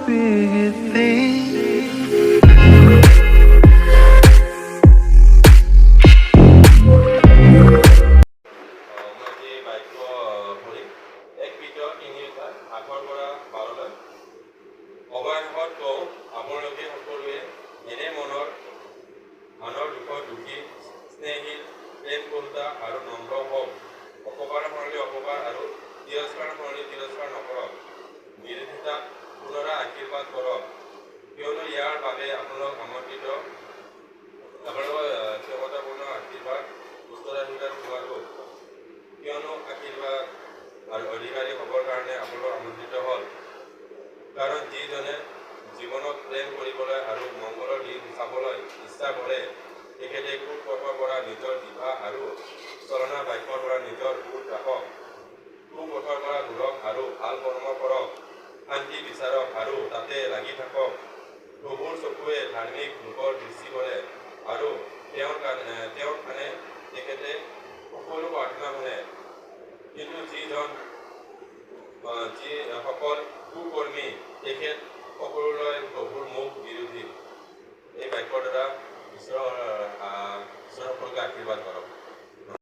bigger things. মই এই বাক্য পঢ়িম। এক পিতৃ তিনিওটা আঠৰ পৰা 12লৈ। অৱশেষত কওঁ, আপোনালোকে সকলোৱে এনে আনৰ দুখত দুখী, স্নেহশীল, প্ৰেম কৰোঁতা আৰু নম্ৰ হওক। অপকাৰৰ সলনি অপকাৰ আৰু তিৰস্কাৰৰ সলনি তিৰস্কাৰ নকৰক। বিৰোধিতাক পুনৰাই আশীৰ্বাদ কৰক, কিয়নো ইয়াৰ বাবে আপোনালোক আমন্ত্ৰিত। আপোনালোকৰ ক্ষমতাপূৰ্ণ আশীৰ্বাদ উত্তৰাধিকাৰ হোৱাৰো, কিয়নো আশীৰ্বাদ আৰু অধিকাৰী হ'বৰ কাৰণে আপোনালোক আমন্ত্ৰিত হ'ল। কাৰণ যিজনে জীৱনত প্ৰেম কৰিবলৈ আৰু মংগলৰ দিন চাবলৈ ইচ্ছা কৰে, তেখেতে কুপথৰ পৰা নিজৰ জিভা আৰু চলনা বাক্যৰ পৰা নিজৰ ওঁঠ ৰাখক। কুপথৰ পৰা দূৰক আৰু ভাল কৰ্ম কৰক, শান্তি বিচাৰক আৰু তাতে লাগি থাকক। প্ৰভুৰ চকুৱে ধাৰ্মিক লোকৰ দৃষ্টি কৰে আৰু তেওঁৰ কাণে তেখেতে সকলো প্ৰাৰ্থনা শুনে। কিন্তু যিসকল কুকৰ্মী, তেখেত সকলোলৈ প্ৰভুৰ মুখ